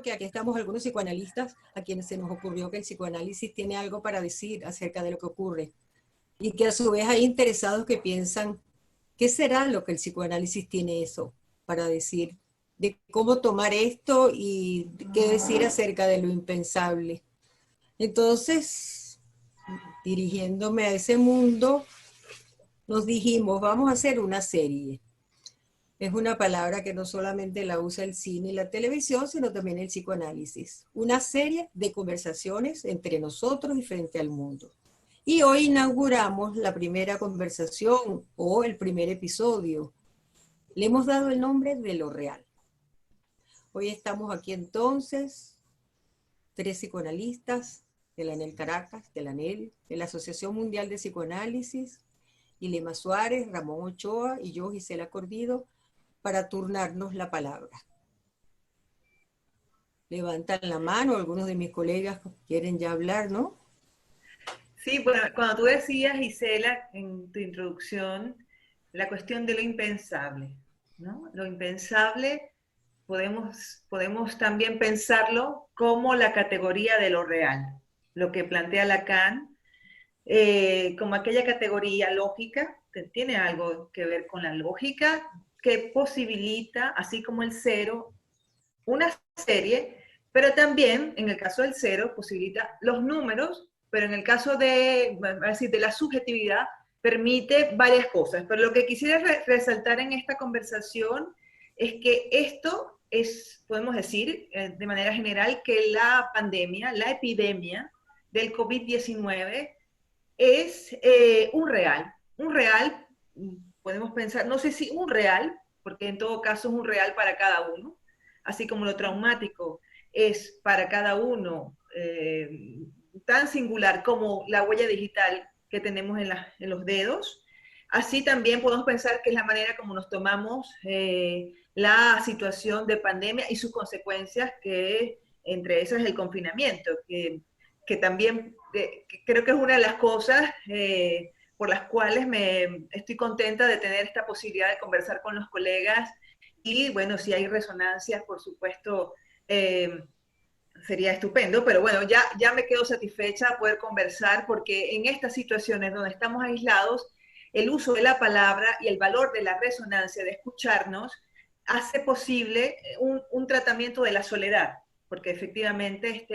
Que aquí estamos algunos psicoanalistas a quienes se nos ocurrió que el psicoanálisis tiene algo para decir acerca de lo que ocurre y que a su vez hay interesados que piensan, ¿qué será lo que el psicoanálisis tiene eso para decir? De cómo tomar esto y qué decir acerca de lo impensable. Entonces, dirigiéndome a ese mundo, nos dijimos, vamos a hacer una serie. Es una palabra que no solamente la usa el cine y la televisión, sino también el psicoanálisis. Una serie de conversaciones entre nosotros y frente al mundo. Y hoy inauguramos la primera conversación o el primer episodio. Le hemos dado el nombre de lo real. Hoy estamos aquí entonces, 3 psicoanalistas de la ANEL Caracas, de la ANEL, de la Asociación Mundial de Psicoanálisis, Ilema Suárez, Ramón Ochoa y yo, Gisela Cordido, para turnarnos la palabra. Levantan la mano, algunos de mis colegas quieren ya hablar, ¿no? Sí, bueno, cuando tú decías, Gisela, en tu introducción, la cuestión de lo impensable, ¿no? Lo impensable podemos también pensarlo como la categoría de lo real, lo que plantea Lacan, como aquella categoría lógica, que tiene algo que ver con la lógica, que posibilita, así como el cero, una serie, pero también, en el caso del cero, posibilita los números, pero en el caso de la subjetividad, permite varias cosas. Pero lo que quisiera resaltar en esta conversación es que esto es, podemos decir, de manera general, que la pandemia, la epidemia del COVID-19 es un real, podemos pensar, no sé si un real, porque en todo caso es un real para cada uno, así como lo traumático es para cada uno tan singular como la huella digital que tenemos en los dedos, así también podemos pensar que es la manera como nos tomamos la situación de pandemia y sus consecuencias, que entre esas el confinamiento, que también que creo que es una de las cosas por las cuales me estoy contenta de tener esta posibilidad de conversar con los colegas. Y bueno, si hay resonancias, por supuesto, sería estupendo, pero bueno, ya me quedo satisfecha de poder conversar, porque en estas situaciones donde estamos aislados, el uso de la palabra y el valor de la resonancia, de escucharnos, hace posible un tratamiento de la soledad, porque efectivamente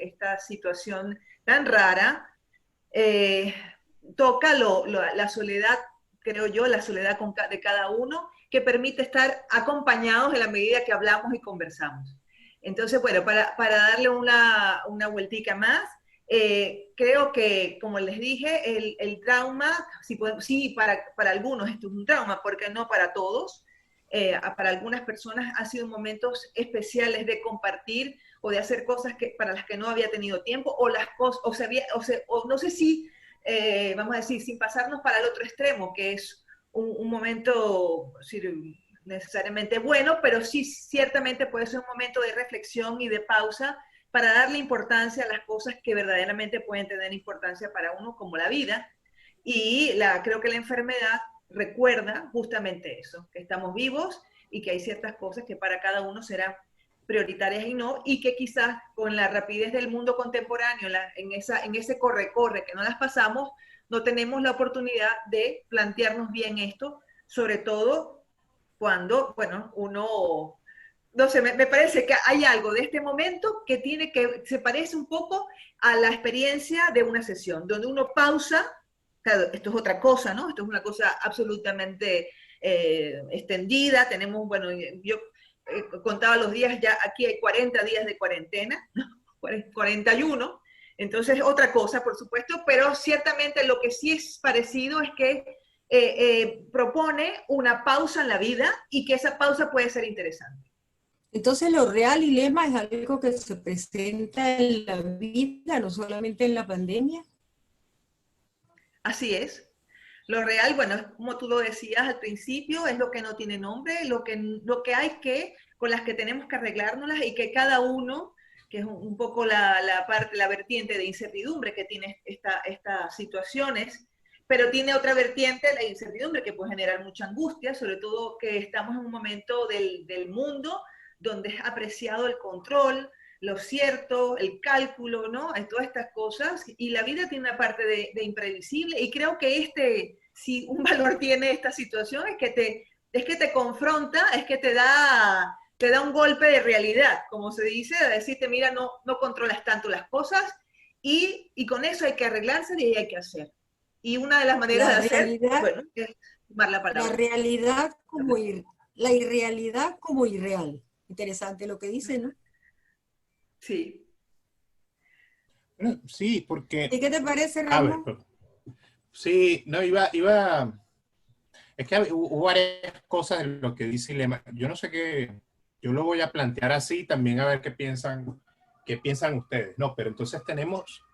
esta situación tan rara eh, toca la soledad, creo yo, la soledad de cada uno, que permite estar acompañados en la medida que hablamos y conversamos. Entonces, bueno, para darle una vueltica más, creo que, como les dije, el trauma, sí, para algunos esto es un trauma, porque no para todos. Para algunas personas ha sido momentos especiales de compartir o de hacer cosas para las que no había tenido tiempo, o las cosas, o no sé si, vamos a decir, sin pasarnos para el otro extremo, que es un momento necesariamente bueno, pero sí ciertamente puede ser un momento de reflexión y de pausa para darle importancia a las cosas que verdaderamente pueden tener importancia para uno, como la vida. Y creo que la enfermedad recuerda justamente eso, que estamos vivos y que hay ciertas cosas que para cada uno serán prioritarias y no, y que quizás con la rapidez del mundo contemporáneo, en ese corre-corre que no las pasamos, no tenemos la oportunidad de plantearnos bien esto, sobre todo cuando, bueno, uno, no sé, me parece que hay algo de este momento se parece un poco a la experiencia de una sesión, donde uno pausa. Claro, esto es otra cosa, ¿no? Esto es una cosa absolutamente extendida. Tenemos, bueno, yo contaba los días, ya aquí hay 40 días de cuarentena, ¿no? 41, entonces otra cosa, por supuesto, pero ciertamente lo que sí es parecido es que propone una pausa en la vida y que esa pausa puede ser interesante. Entonces lo real y lema es algo que se presenta en la vida, no solamente en la pandemia. Así es. Lo real, bueno, como tú lo decías al principio, es lo que no tiene nombre, lo que hay con las que tenemos que arreglárnoslas, y que cada uno, que es un poco la vertiente de incertidumbre que tiene estas situaciones, pero tiene otra vertiente, la incertidumbre, que puede generar mucha angustia, sobre todo que estamos en un momento del mundo donde es apreciado el control, lo cierto, el cálculo, ¿no? Todas estas cosas, y la vida tiene una parte de imprevisible, y creo que si un valor tiene esta situación, es que te confronta, es que te da un golpe de realidad, como se dice, de decirte, mira, no controlas tanto las cosas, y con eso hay que arreglarse y hay que hacer. Y una de las maneras La de hacer, realidad, bueno, es tomar la la palabra. realidad como la irrealidad como irreal. Interesante lo que dice, ¿no? Sí. Bueno, sí, porque, ¿Y qué te parece, a ver, Ramón? sí, no, es que hubo varias cosas de lo que dice Lema. Yo no sé qué, yo lo voy a plantear así también a ver qué piensan ustedes. No, pero entonces tenemos,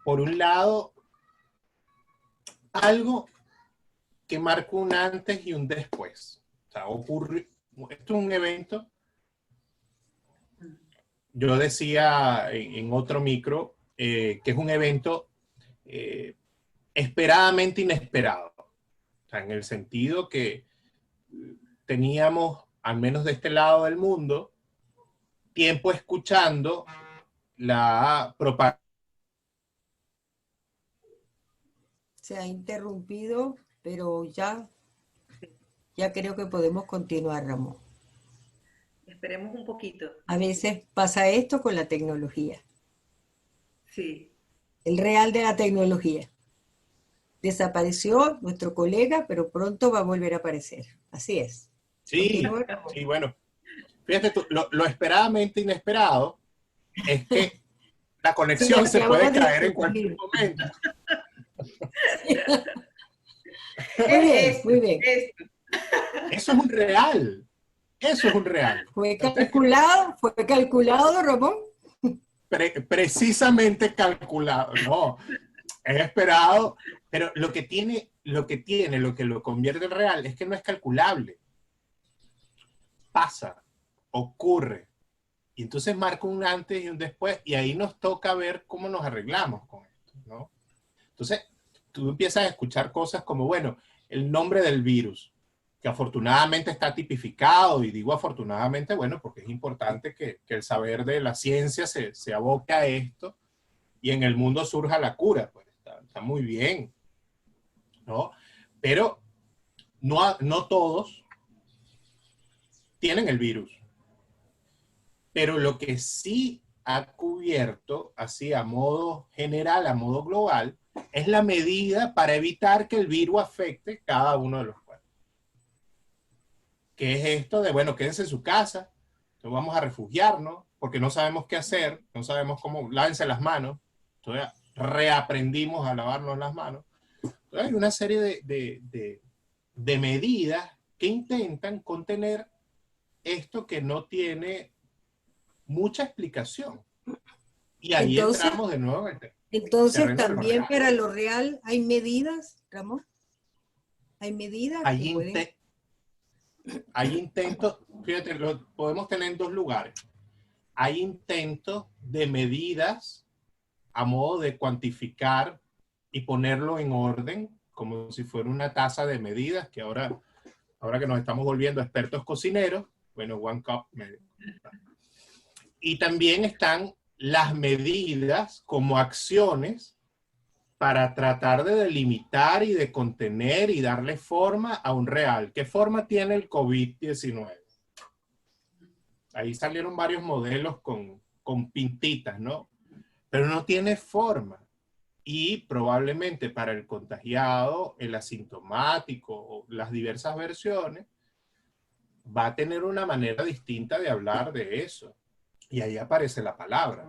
por un lado, algo que marca un antes y un después. O sea, ocurre, esto es un evento, yo decía en otro micro, que es un evento esperadamente inesperado. O sea, en el sentido que teníamos, al menos de este lado del mundo, tiempo escuchando la propaganda. Se ha interrumpido, pero ya creo que podemos continuar, Ramón. Esperemos un poquito. A veces pasa esto con la tecnología, Sí. el real de la tecnología. Desapareció nuestro colega, pero pronto va a volver a aparecer. Así es. Sí, Continúa, Ramón. sí, bueno. Fíjate tú, lo esperadamente inesperado es que la Sí, conexión se puede acabas de caer en cualquier descubrir. momento. Muy bien, Es muy bien. Eso es un real. Eso es un real. Entonces, Fue calculado, Ramón. precisamente calculado. No, es esperado, pero lo que lo convierte en real es que no es calculable. Pasa, ocurre. Y entonces marca un antes y un después, y ahí nos toca ver cómo nos arreglamos con esto, ¿no? Entonces, tú empiezas a escuchar cosas como, bueno, el nombre del virus, que afortunadamente está tipificado, y digo afortunadamente, bueno, porque es importante que el saber de la ciencia se aboque a esto, y en el mundo surja la cura, pues está muy bien, ¿no? Pero no todos tienen el virus. Pero lo que sí ha cubierto, así a modo general, a modo global, es la medida para evitar que el virus afecte cada uno de los cuerpos. ¿Qué es esto de, bueno, quédense en su casa, entonces vamos a refugiarnos, porque no sabemos qué hacer, no sabemos cómo, lávense las manos, entonces reaprendimos a lavarnos las manos. Entonces hay una serie de medidas que intentan contener esto que no tiene mucha explicación. Y ahí Entonces, entramos de nuevo en el entonces terreno de lo también real. para lo real hay medidas, Ramón. Hay medidas que pueden. Hay intentos, fíjate, lo podemos tener en dos lugares. Hay intentos de medidas a modo de cuantificar y ponerlo en orden, como si fuera una taza de medidas, que ahora que nos estamos volviendo expertos cocineros, bueno, one cup. Y también están las medidas como acciones para tratar de delimitar y de contener y darle forma a un real. ¿Qué forma tiene el COVID-19? Ahí salieron varios modelos con pintitas, ¿no? Pero no tiene forma. Y probablemente para el contagiado, el asintomático o las diversas versiones, va a tener una manera distinta de hablar de eso. Y ahí aparece la palabra.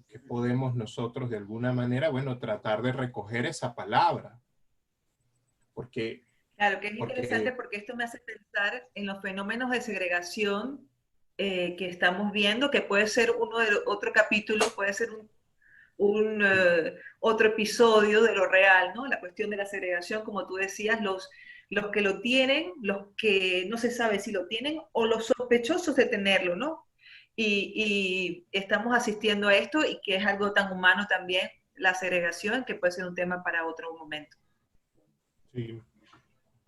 ¿Qué podemos nosotros de alguna manera, bueno, tratar de recoger esa palabra? Porque... Claro, que es interesante porque esto me hace pensar en los fenómenos de segregación que estamos viendo, que puede ser otro capítulo, puede ser otro episodio de lo real, ¿no? La cuestión de la segregación, como tú decías, los que lo tienen, los que no se sabe si lo tienen o los sospechosos de tenerlo, ¿no? Y estamos asistiendo a esto y que es algo tan humano también, la segregación, que puede ser un tema para otro momento. Sí.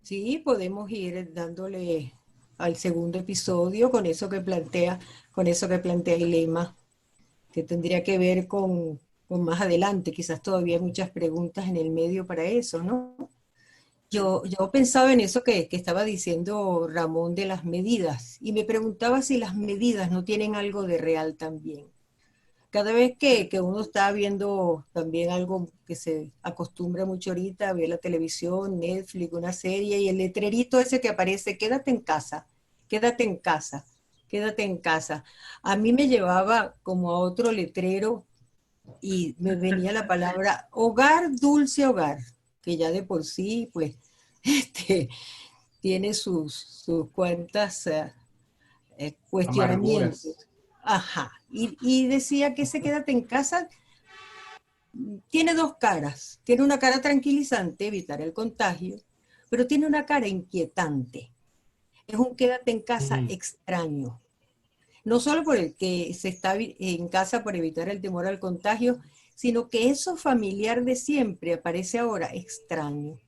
Sí, podemos ir dándole al segundo episodio con eso que plantea Ilema, que tendría que ver con más adelante. Quizás todavía hay muchas preguntas en el medio para eso, ¿no? Yo pensaba en eso que estaba diciendo Ramón de las medidas y me preguntaba si las medidas no tienen algo de real también. Cada vez que uno está viendo también algo que se acostumbra mucho ahorita, ver la televisión, Netflix, una serie, y el letrerito ese que aparece, quédate en casa, quédate en casa, quédate en casa. A mí me llevaba como a otro letrero y me venía la palabra hogar, dulce hogar, que ya de por sí, pues, tiene sus cuantas cuestionamientos. Amarguras. Ajá. Y decía que ese quédate en casa tiene dos caras. Tiene una cara tranquilizante, evitar el contagio, pero tiene una cara inquietante. Es un quédate en casa Mm. extraño. No solo por el que se está en casa por evitar el temor al contagio, sino que eso familiar de siempre aparece ahora extraño.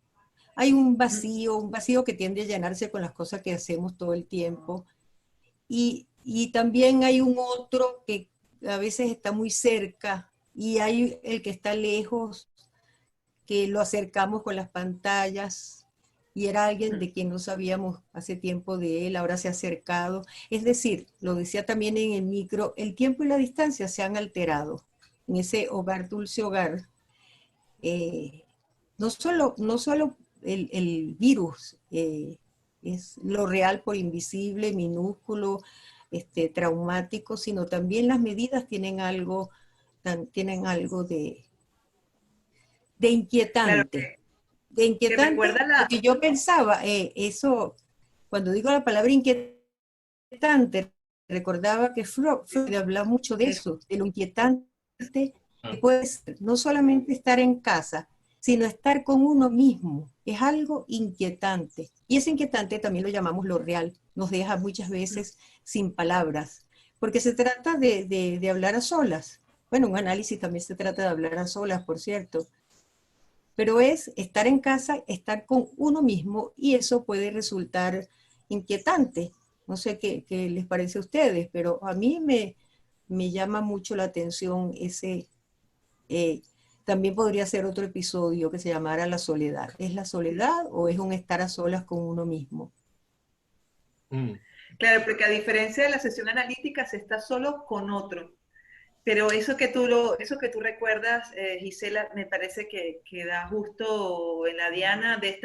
Hay un vacío que tiende a llenarse con las cosas que hacemos todo el tiempo. Y también hay un otro que a veces está muy cerca y hay el que está lejos, que lo acercamos con las pantallas y era alguien de quien no sabíamos hace tiempo de él, ahora se ha acercado. Es decir, lo decía también en el micro, el tiempo y la distancia se han alterado en ese hogar, dulce hogar. Eh, no solo el virus es lo real por invisible, minúsculo, traumático, sino también las medidas tienen algo de Claro, inquietante, que recuerda porque yo pensaba, eso, cuando digo la palabra inquietante, recordaba que Freud habla mucho de eso, de lo inquietante que Ah. puede ser no solamente estar en casa, sino estar con uno mismo. Es algo inquietante. Y ese inquietante también lo llamamos lo real. Nos deja muchas veces sin palabras, porque se trata de hablar a solas. Bueno, un análisis también se trata de hablar a solas, por cierto, pero es estar en casa, estar con uno mismo y eso puede resultar inquietante. No sé qué les parece a ustedes, pero a mí me llama mucho la atención ese. eh, También podría ser otro episodio que se llamara La soledad. ¿Es la soledad o es un estar a solas con uno mismo? Mm. claro, porque a diferencia de la sesión analítica, se está solo con otro. Pero eso que tú recuerdas, Gisela, me parece que da justo en la diana de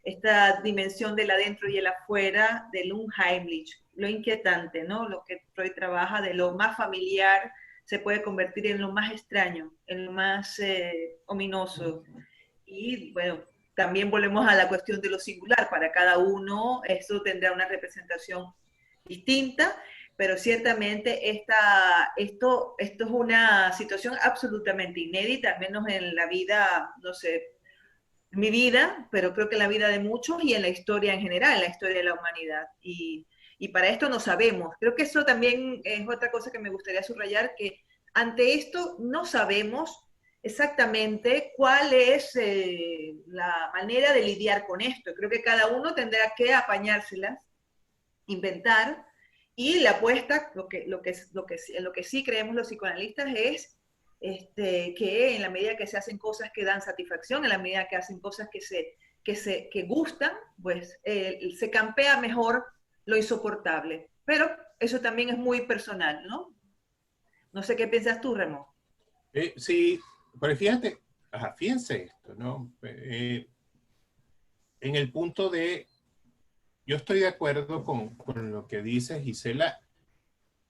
esta dimensión del adentro y el afuera, del Unheimlich, lo inquietante, ¿no? Lo que Freud trabaja de lo más familiar se puede convertir en lo más extraño, en lo más ominoso. Y bueno, también volvemos a la cuestión de lo singular. Para cada uno esto tendrá una representación distinta, pero ciertamente esto es una situación absolutamente inédita, al menos en la vida, no sé, en mi vida, pero creo que en la vida de muchos y en la historia en general, en la historia de la humanidad. Y para esto no sabemos. Creo que eso también es otra cosa que me gustaría subrayar, que ante esto no sabemos exactamente cuál es la manera de lidiar con esto. Creo que cada uno tendrá que apañárselas, inventar, y la apuesta, en lo que sí creemos los psicoanalistas es que en la medida que se hacen cosas que dan satisfacción, en la medida que hacen cosas que gustan, pues se campea mejor lo insoportable. Pero eso también es muy personal, ¿no? No sé qué piensas tú, Remo. Sí, pero fíjate, fíjense esto, ¿no? En el punto de, yo estoy de acuerdo con lo que dice Gisela,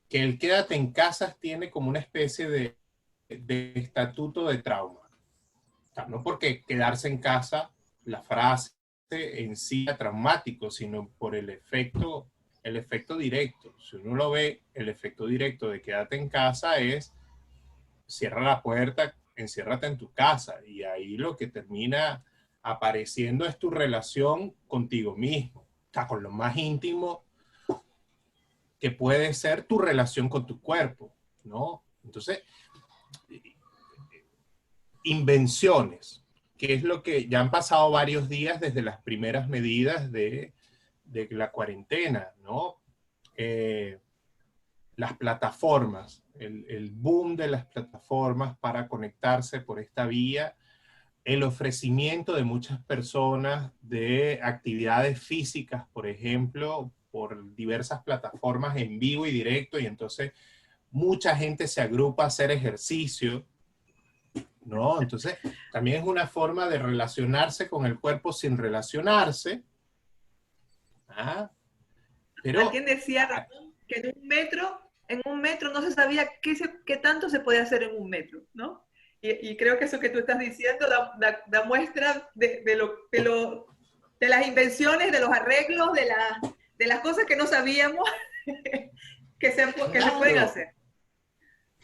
que el quédate en casa tiene como una especie de estatuto de trauma. O sea, no porque quedarse en casa, la frase en sí es traumático, sino por el efecto directo. Si uno lo ve, el efecto directo de quédate en casa es cierra la puerta, enciérrate en tu casa y ahí lo que termina apareciendo es tu relación contigo mismo, o sea, con lo más íntimo que puede ser tu relación con tu cuerpo, ¿no? Entonces, invenciones, que es lo que ya han pasado varios días desde las primeras medidas de la cuarentena, ¿no? Las plataformas, el boom de las plataformas para conectarse por esta vía, el ofrecimiento de muchas personas de actividades físicas, por ejemplo, por diversas plataformas en vivo y directo, y entonces mucha gente se agrupa a hacer ejercicio, ¿no? Entonces, también es una forma de relacionarse con el cuerpo sin relacionarse. ¿Ah? Pero, alguien decía, Ramón, que en un metro no se sabía qué tanto se podía hacer en un metro, ¿no? Y creo que eso que tú estás diciendo da muestra de las invenciones, de los arreglos, de las cosas que no sabíamos que se pueden hacer.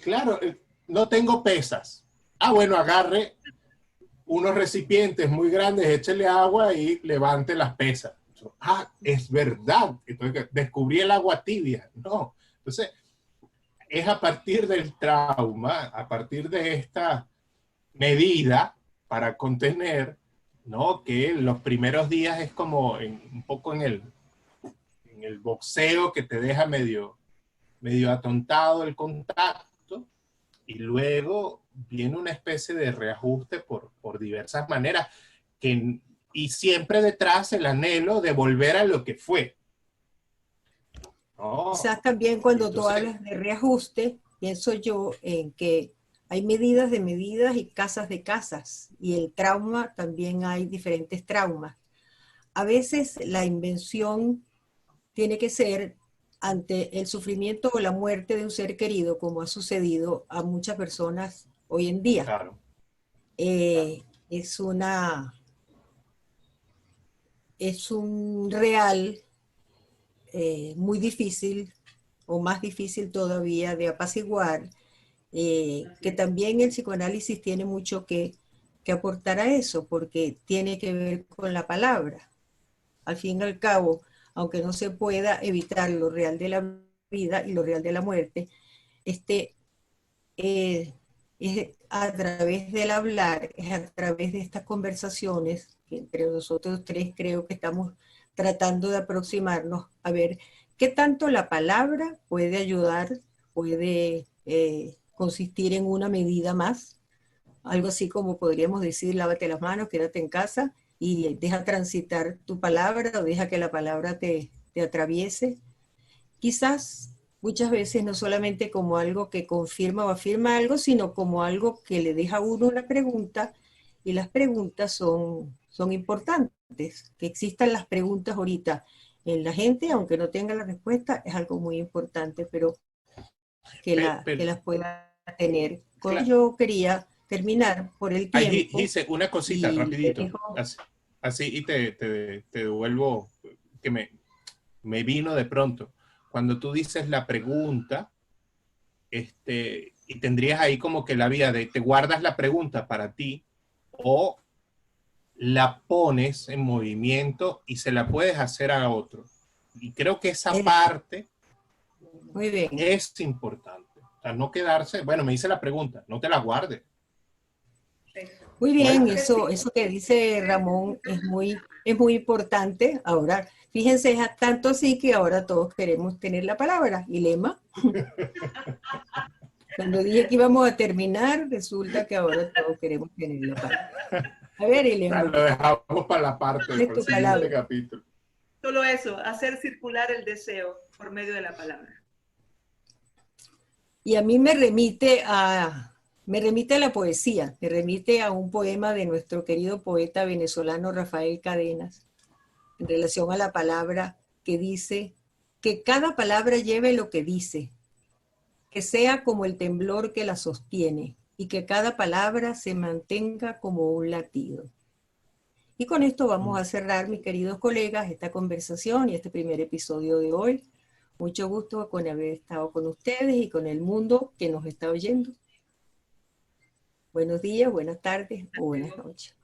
Claro, no tengo pesas. Ah, bueno, agarre unos recipientes muy grandes, échele agua y levante las pesas. Ah, es verdad. Entonces, descubrí el agua tibia. No. Entonces, es a partir del trauma, a partir de esta medida para contener, ¿no? Que los primeros días es como un poco en el boxeo que te deja medio atontado el contacto, y luego viene una especie de reajuste por diversas maneras, y siempre detrás el anhelo de volver a lo que fue. ¿No? Quizás también cuando entonces, tú hablas de reajuste, pienso yo en que hay medidas de medidas y casas de casas, y el trauma también hay diferentes traumas. A veces la invención tiene que ser ante el sufrimiento o la muerte de un ser querido, como ha sucedido a muchas personas hoy en día. claro. Es un real muy difícil, o más difícil todavía de apaciguar, que también el psicoanálisis tiene mucho que aportar a eso, porque tiene que ver con la palabra. Al fin y al cabo, aunque no se pueda evitar lo real de la vida y lo real de la muerte, es a través del hablar, es a través de estas conversaciones que entre nosotros tres creo que estamos tratando de aproximarnos a ver qué tanto la palabra puede ayudar, puede consistir en una medida más, algo así como podríamos decir, lávate las manos, quédate en casa y deja transitar tu palabra, o deja que la palabra te atraviese. Quizás muchas veces no solamente como algo que confirma o afirma algo, sino como algo que le deja a uno una pregunta, y las preguntas son importantes. Que existan las preguntas ahorita en la gente, aunque no tenga la respuesta, es algo muy importante, pero que las pueda tener. Claro. Yo quería terminar por el tiempo. Gise, una cosita, rapidito. Así y te devuelvo, que me vino de pronto. Cuando tú dices la pregunta, y tendrías ahí como que la vía de te guardas la pregunta para ti, o la pones en movimiento y se la puedes hacer a otro. Y creo que esa parte muy bien. Es importante. O sea, no quedarse, bueno, me hice la pregunta, no te la guardes. Muy bien, eso que dice Ramón es muy importante. Ahora, fíjense, es tanto así que ahora todos queremos tener la palabra. ¿Y Lema? Cuando dije que íbamos a terminar, resulta que ahora todos queremos tener la palabra. A ver, Ilema. Lo dejamos para la parte del siguiente capítulo. Solo eso, hacer circular el deseo por medio de la palabra. Y a mí me remite a la poesía, me remite a un poema de nuestro querido poeta venezolano Rafael Cadenas, en relación a la palabra, que dice que cada palabra lleve lo que dice, que sea como el temblor que la sostiene, y que cada palabra se mantenga como un latido. Y con esto vamos a cerrar, mis queridos colegas, esta conversación y este primer episodio de hoy. Mucho gusto con haber estado con ustedes y con el mundo que nos está oyendo. Buenos días, buenas tardes o buenas noches.